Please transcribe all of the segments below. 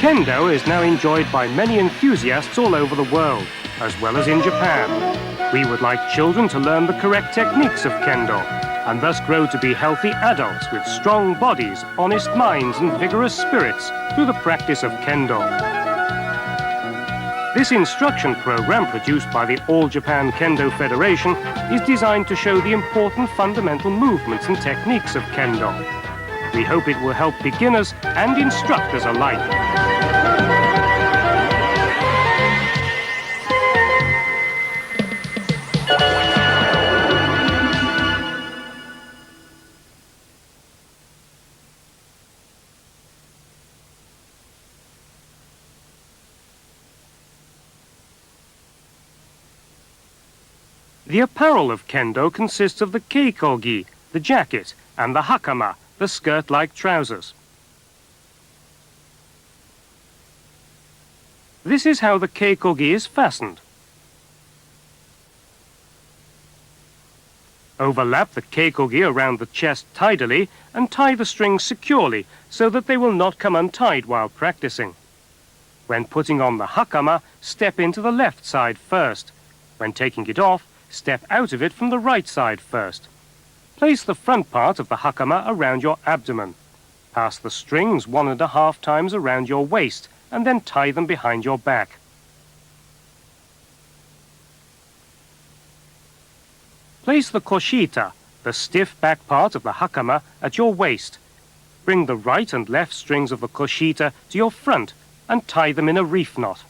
Kendo is now enjoyed by many enthusiasts all over the world, as well as in Japan. We would like children to learn the correct techniques of Kendo, and thus grow to be healthy adults with strong bodies, honest minds and vigorous spirits through the practice of Kendo. This instruction program, produced by the All Japan Kendo Federation, is designed to show the important fundamental movements and techniques of Kendo. We hope it will help beginners and instructors alike. The apparel of Kendo consists of the keikogi, the jacket, and the hakama, the skirt-like trousers. This is how the keikogi is fastened. Overlap the keikogi around the chest tidily and tie the strings securely so that they will not come untied while practicing. When putting on the hakama, step into the left side first. When taking it off, step out of it from the right side first. Place the front part of the hakama around your abdomen. Pass the strings 1.5 times around your waist and then tie them behind your back. Place the koshita, the stiff back part of the hakama, at your waist. Bring the right and left strings of the koshita to your front and tie them in a reef knot.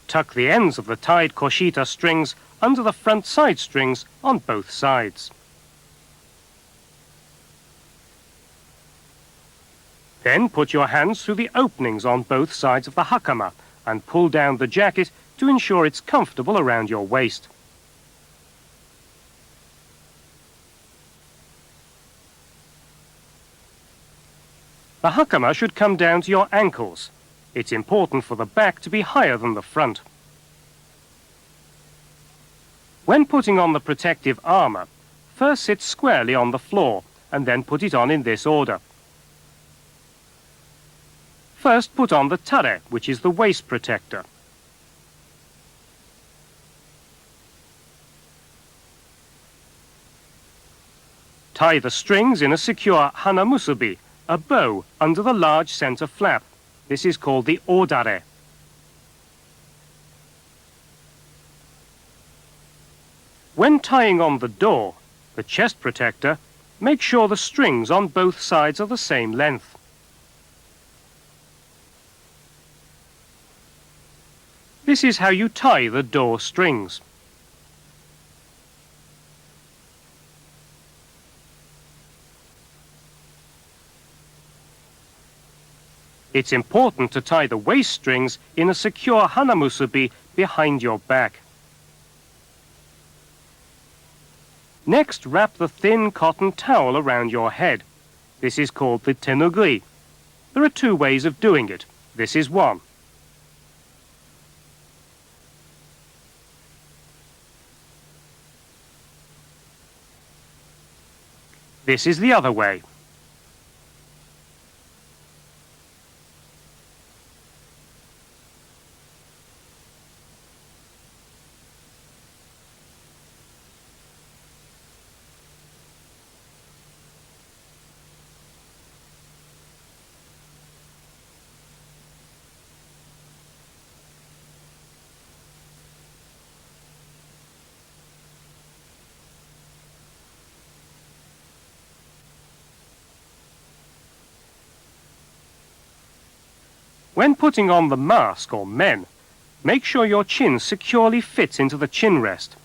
Tuck the ends of the tied koshita strings under the front side strings on both sides. Then put your hands through the openings on both sides of the hakama and pull down the jacket to ensure it's comfortable around your waist. The hakama should come down to your ankles. It's important for the back to be higher than the front. When putting on the protective armor, first sit squarely on the floor and then put it on in this order. First put on the tare, which is the waist protector. Tie the strings in a secure hanamusubi, a bow, under the large center flap. This is called the odare. When tying on the door, the chest protector, make sure the strings on both sides are the same length. This is how you tie the door strings. It's important to tie the waist strings in a secure hanamusubi behind your back. Next, wrap the thin cotton towel around your head. This is called the tenugui. There are 2 ways of doing it. This is one. This is the other way. When putting on the mask or men, make sure your chin securely fits into the chin rest.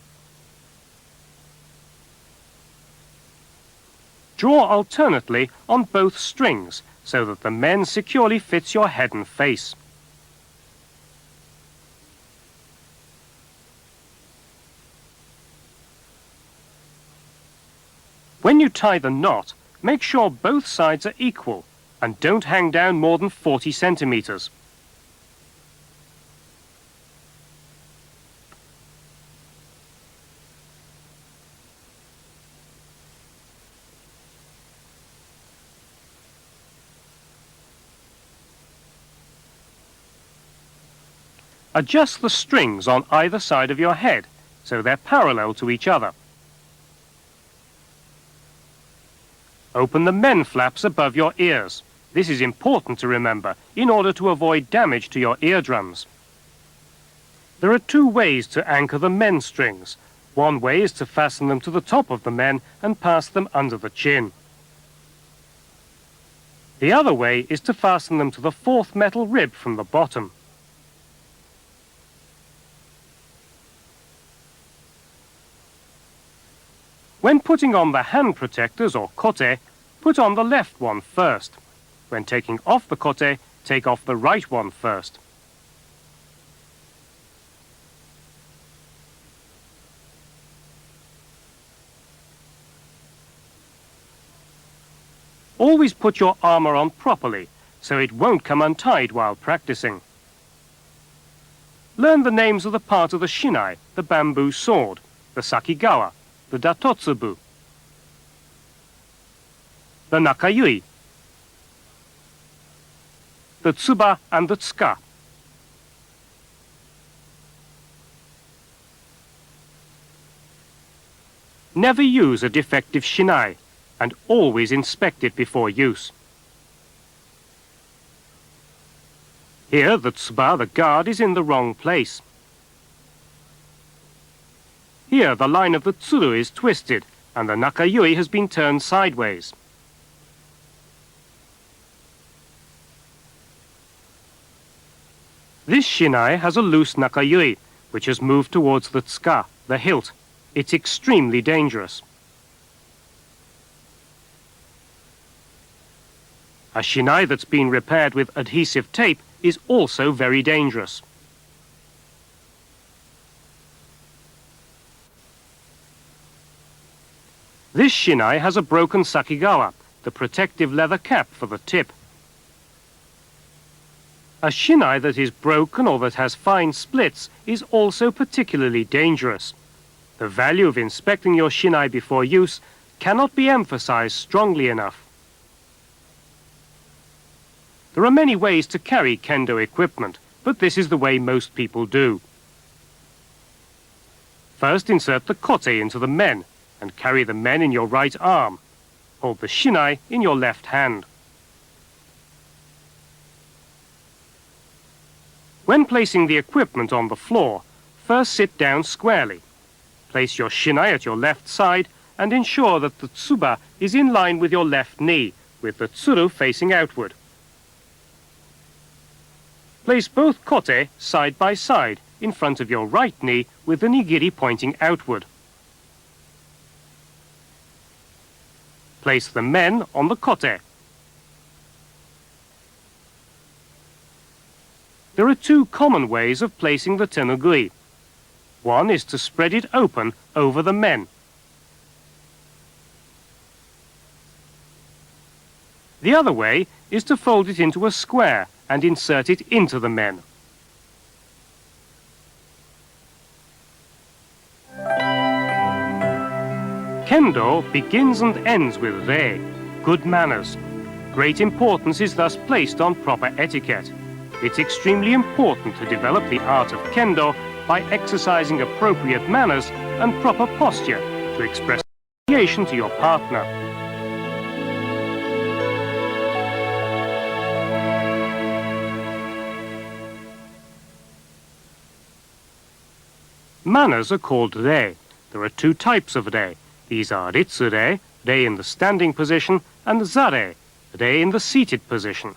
Draw alternately on both strings so that the men securely fits your head and face. When you tie the knot, make sure both sides are equal and don't hang down more than 40 centimeters. Adjust the strings on either side of your head so they're parallel to each other. Open the men flaps above your ears. This is important to remember in order to avoid damage to your eardrums. There are two ways to anchor the men strings. One way is to fasten them to the top of the men and pass them under the chin. The other way is to fasten them to the fourth metal rib from the bottom. When putting on the hand protectors or kote, put on the left one first. When taking off the kote, take off the right one first. Always put your armor on properly, so it won't come untied while practicing. Learn the names of the part of the shinai, the bamboo sword, the sakigawa, the datotsubu, the nakayui, the tsuba and the tsuka. Never use a defective shinai, and always inspect it before use. Here the tsuba, the guard, is in the wrong place. Here the line of the tsuru is twisted and the nakayui has been turned sideways. This shinai has a loose nakayui, which has moved towards the tsuka, the hilt. It's extremely dangerous. A shinai that's been repaired with adhesive tape is also very dangerous. This shinai has a broken sakigawa, the protective leather cap for the tip. A shinai that is broken or that has fine splits is also particularly dangerous. The value of inspecting your shinai before use cannot be emphasized strongly enough. There are many ways to carry kendo equipment, but this is the way most people do. First, insert the kote into the men and carry the men in your right arm. Hold the shinai in your left hand. When placing the equipment on the floor, first sit down squarely. Place your shinai at your left side and ensure that the tsuba is in line with your left knee, with the tsuru facing outward. Place both kote side by side in front of your right knee with the nigiri pointing outward. Place the men on the kote. There are two common ways of placing the tenugui. One is to spread it open over the men. The other way is to fold it into a square and insert it into the men. Kendo begins and ends with re, good manners. Great importance is thus placed on proper etiquette. It's extremely important to develop the art of kendo by exercising appropriate manners and proper posture to express appreciation to your partner. Manners are called re. There are two types of re. These are ritsu-re, re in the standing position, and zare, re in the seated position.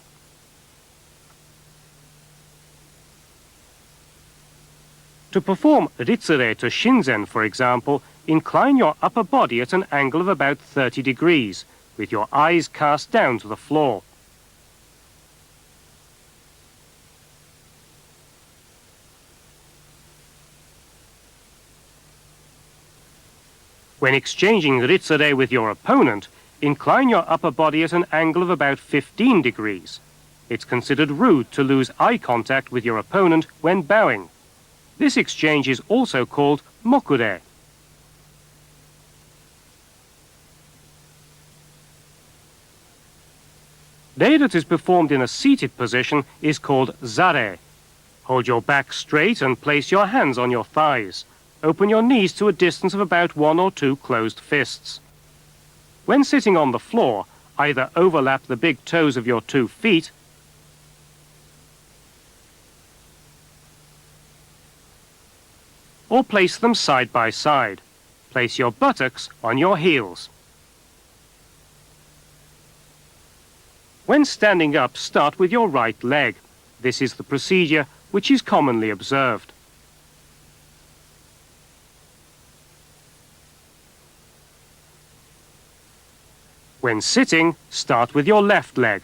To perform ritsu-re to shinzen, for example, incline your upper body at an angle of about 30 degrees, with your eyes cast down to the floor. When exchanging ritsu-re with your opponent, incline your upper body at an angle of about 15 degrees. It's considered rude to lose eye contact with your opponent when bowing. This exchange is also called mokure. Re that is performed in a seated position is called zare. Hold your back straight and place your hands on your thighs. Open your knees to a distance of about 1 or 2 closed fists. When sitting on the floor, either overlap the big toes of your 2 feet or place them side by side. Place your buttocks on your heels. When standing up, start with your right leg. This is the procedure which is commonly observed. When sitting, start with your left leg.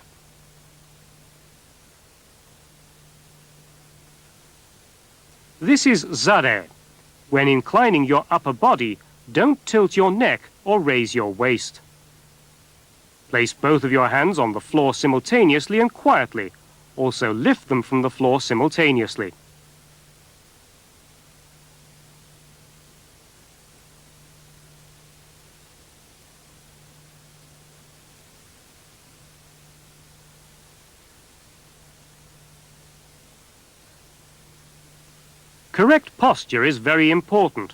This is zare. When inclining your upper body, don't tilt your neck or raise your waist. Place both of your hands on the floor simultaneously and quietly. Also lift them from the floor simultaneously. Correct posture is very important.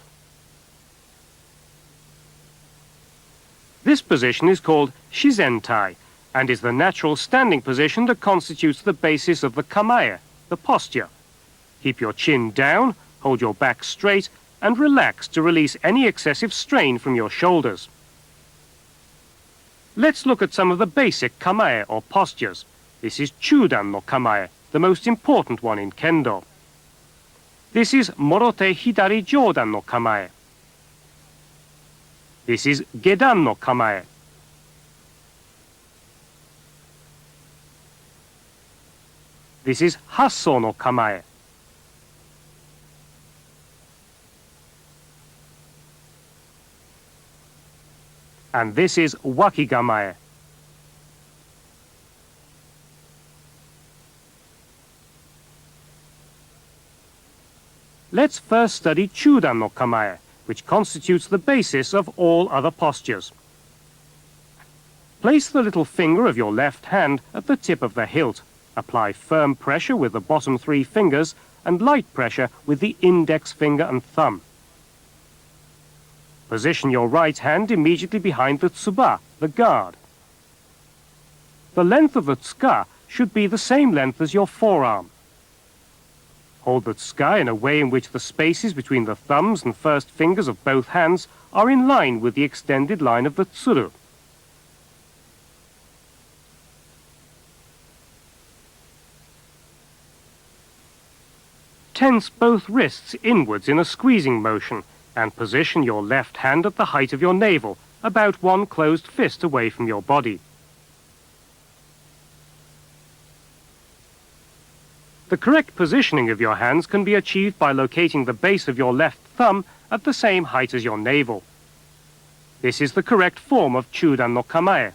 This position is called shizentai and is the natural standing position that constitutes the basis of the kamae, the posture. Keep your chin down, hold your back straight, and relax to release any excessive strain from your shoulders. Let's look at some of the basic kamae or postures. This is chudan no kamae, the most important one in Kendo. This is morote hidari jodan no kamae. This is gedan no kamae. This is hasso no kamae. And this is wakigamae. Let's first study chudan no kamae, which constitutes the basis of all other postures. Place the little finger of your left hand at the tip of the hilt. Apply firm pressure with the bottom 3 fingers and light pressure with the index finger and thumb. Position your right hand immediately behind the tsuba, the guard. The length of the tsuka should be the same length as your forearm. Hold the tsuka in a way in which the spaces between the thumbs and first fingers of both hands are in line with the extended line of the tsuru. Tense both wrists inwards in a squeezing motion and position your left hand at the height of your navel, about 1 closed fist away from your body. The correct positioning of your hands can be achieved by locating the base of your left thumb at the same height as your navel. This is the correct form of chudan no kamae.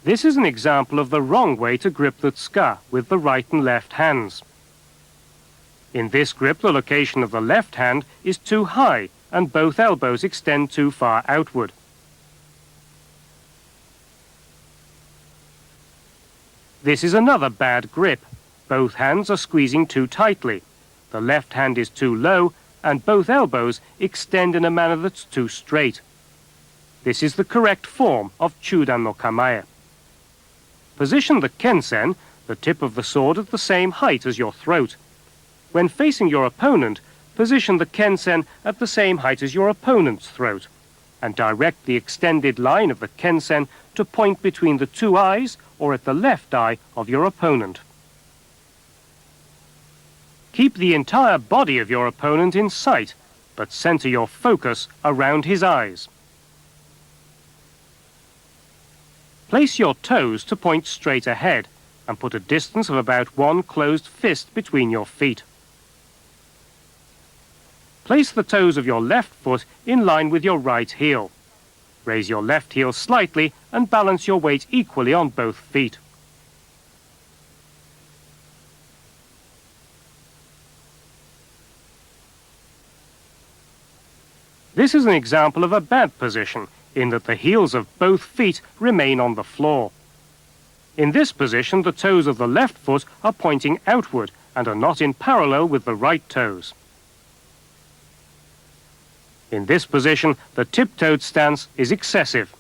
This is an example of the wrong way to grip the tsuka with the right and left hands. In this grip, the location of the left hand is too high and both elbows extend too far outward. This is another bad grip. Both hands are squeezing too tightly. The left hand is too low and both elbows extend in a manner that's too straight. This is the correct form of chudan no kamae. Position the kensen, the tip of the sword, at the same height as your throat. When facing your opponent, position the kensen at the same height as your opponent's throat, and direct the extended line of the kensen to point between the 2 eyes or at the left eye of your opponent. Keep the entire body of your opponent in sight, but center your focus around his eyes. Place your toes to point straight ahead and put a distance of about 1 closed fist between your feet. Place the toes of your left foot in line with your right heel. Raise your left heel slightly and balance your weight equally on both feet. This is an example of a bad position in that the heels of both feet remain on the floor. In this position, the toes of the left foot are pointing outward and are not in parallel with the right toes. In this position, the tiptoed stance is excessive.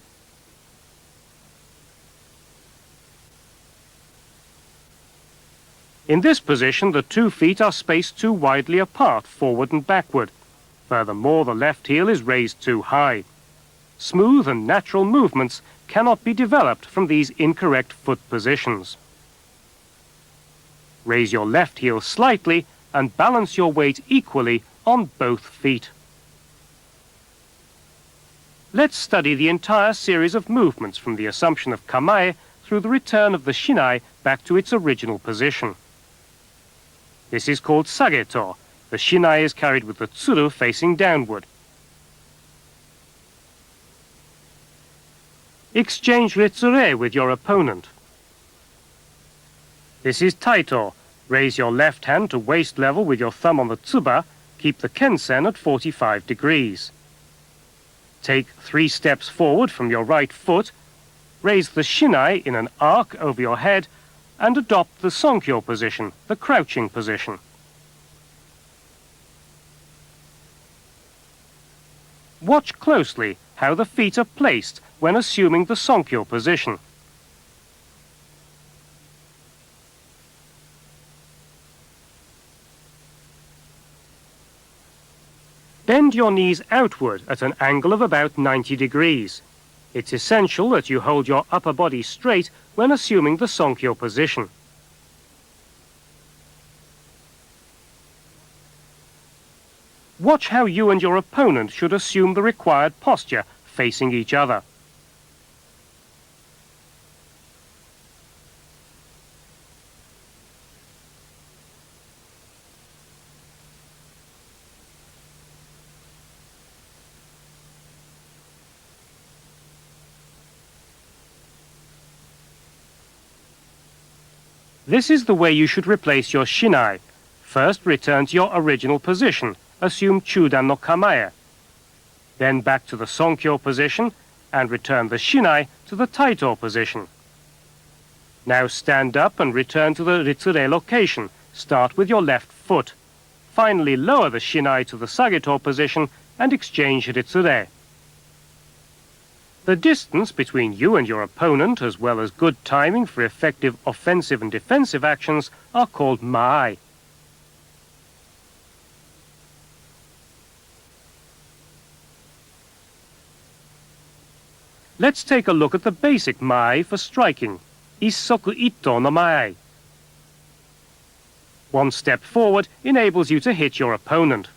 In this position, the 2 feet are spaced too widely apart, forward and backward. Furthermore, the left heel is raised too high. Smooth and natural movements cannot be developed from these incorrect foot positions. Raise your left heel slightly and balance your weight equally on both feet. Let's study the entire series of movements from the assumption of kamae through the return of the shinai back to its original position. This is called sageto. The shinai is carried with the tsuru facing downward. Exchange ritsure with your opponent. This is taito. Raise your left hand to waist level with your thumb on the tsuba. Keep the kensen at 45 degrees. Take 3 steps forward from your right foot. Raise the shinai in an arc over your head and adopt the sonkyo position, the crouching position. Watch closely how the feet are placed when assuming the sonkyo position. Bend your knees outward at an angle of about 90 degrees. It's essential that you hold your upper body straight when assuming the sonkyo position. Watch how you and your opponent should assume the required posture, facing each other. This is the way you should replace your shinai. First, return to your original position. Assume chudan no kamae. Then back to the sonkyo position and return the shinai to the taito position. Now stand up and return to the ritsure location. Start with your left foot. Finally lower the shinai to the sageto position and exchange ritsure. The distance between you and your opponent, as well as good timing for effective offensive and defensive actions, are called mai. Let's take a look at the basic mai for striking. Issoku ito no mai. 1 step forward enables you to hit your opponent.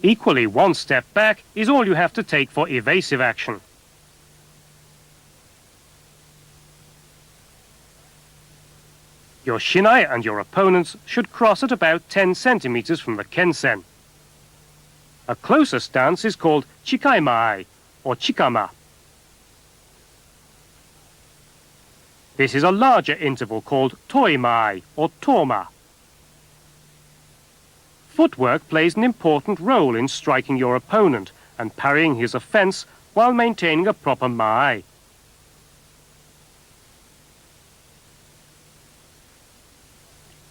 Equally, 1 step back is all you have to take for evasive action. Your shinai and your opponent's should cross at about 10 centimeters from the kensen. A closer stance is called chikai mai or chikama. This is a larger interval called toi mai or toma. Footwork plays an important role in striking your opponent and parrying his offense while maintaining a proper mai.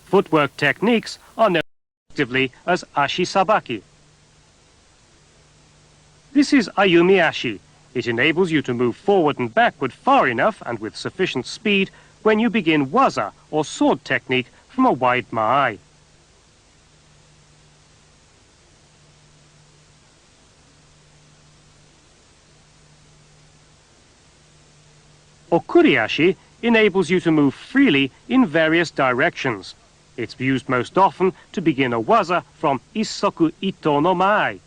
Footwork techniques are known collectively as ashi sabaki. This is ayumi ashi. It enables you to move forward and backward far enough and with sufficient speed when you begin waza or sword technique from a wide mai. Okuriashi enables you to move freely in various directions. It's used most often to begin a waza from Issoku ito no mai.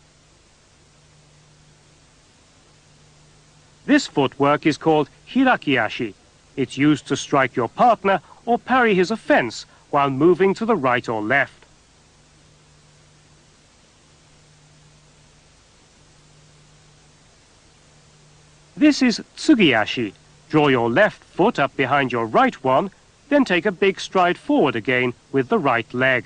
This footwork is called hirakiashi. It's used to strike your partner or parry his offense while moving to the right or left. This is tsugiashi. Draw your left foot up behind your right one, then take a big stride forward again with the right leg.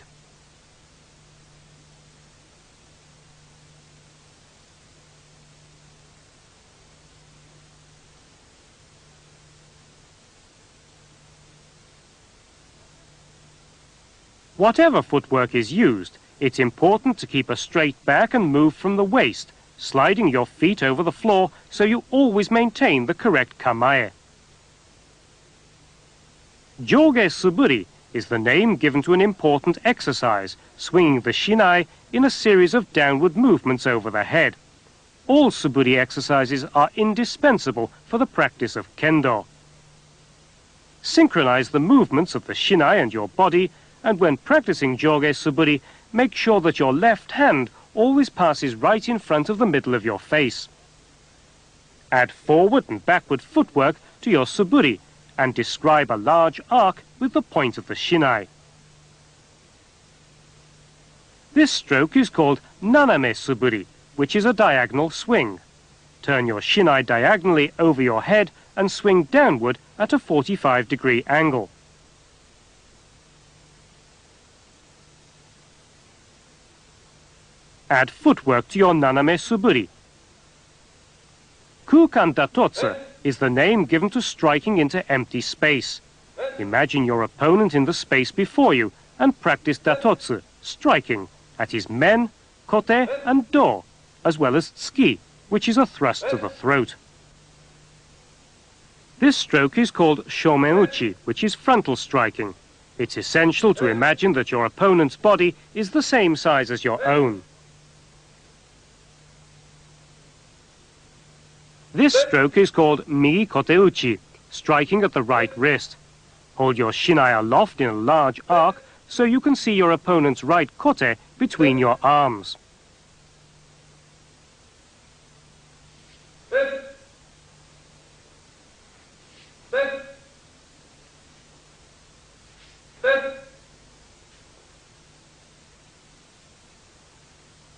Whatever footwork is used, it's important to keep a straight back and move from the waist, sliding your feet over the floor so you always maintain the correct kamae. Joge suburi is the name given to an important exercise, swinging the shinai in a series of downward movements over the head. All suburi exercises are indispensable for the practice of Kendo. Synchronize the movements of the shinai and your body, and when practicing Joge suburi, make sure that your left hand always passes right in front of the middle of your face. Add forward and backward footwork to your suburi, and describe a large arc with the point of the shinai. This stroke is called naname suburi, which is a diagonal swing. Turn your shinai diagonally over your head and swing downward at a 45-degree angle. Add footwork to your naname suburi. Kukan datotsu is the name given to striking into empty space. Imagine your opponent in the space before you and practice datotsu, striking, at his men, kote and do, as well as tsuki, which is a thrust to the throat. This stroke is called shomen-uchi, which is frontal striking. It's essential to imagine that your opponent's body is the same size as your own. This stroke is called migi kote-uchi, striking at the right wrist. Hold your shinai aloft in a large arc so you can see your opponent's right kote between your arms.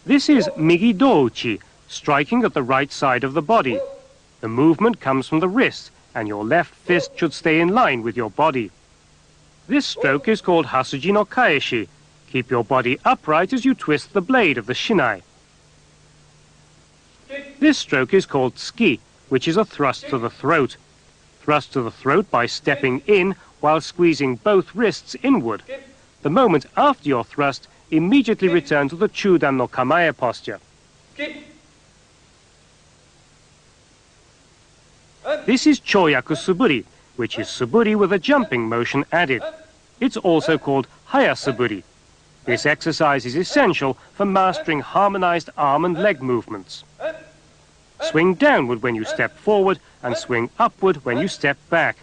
This is migi do-uchi, striking at the right side of the body. The movement comes from the wrist, and your left fist should stay in line with your body. This stroke is called hasuji no kaeshi. Keep your body upright as you twist the blade of the shinai. This stroke is called tsuki, which is a thrust to the throat. Thrust to the throat by stepping in while squeezing both wrists inward. The moment after your thrust, immediately return to the chudan no kamae posture. This is choyaku suburi, which is suburi with a jumping motion added. It's also called haya suburi. This exercise is essential for mastering harmonized arm and leg movements. Swing downward when you step forward and swing upward when you step back.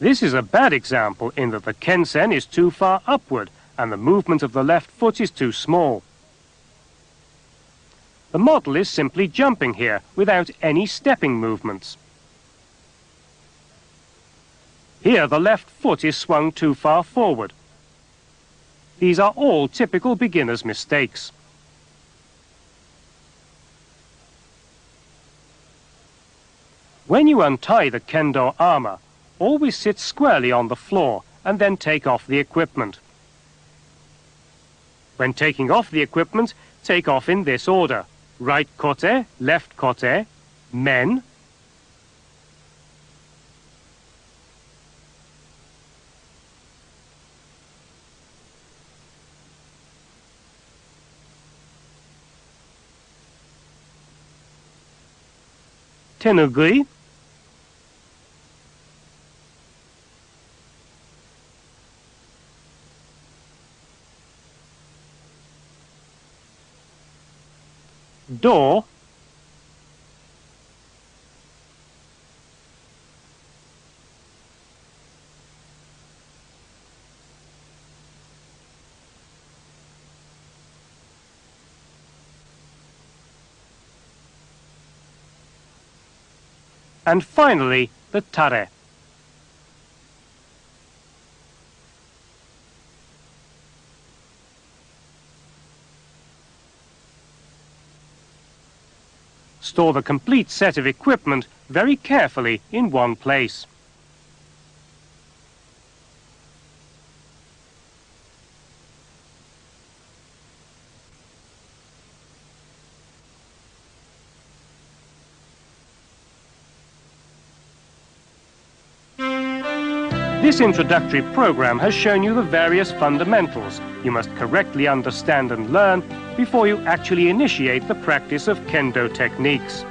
This is a bad example in that the kensen is too far upward and the movement of the left foot is too small. The model is simply jumping here without any stepping movements. Here the left foot is swung too far forward. These are all typical beginner's mistakes. When you untie the kendo armor, always sit squarely on the floor and then take off the equipment. When taking off the equipment, take off in this order: right kote, left kote, men, tenugui, do, and finally the tare. Store the complete set of equipment very carefully in one place. This introductory program has shown you the various fundamentals you must correctly understand and learn before you actually initiate the practice of Kendo techniques.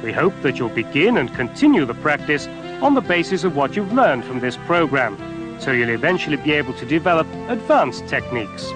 We hope that you'll begin and continue the practice on the basis of what you've learned from this program, so you'll eventually be able to develop advanced techniques.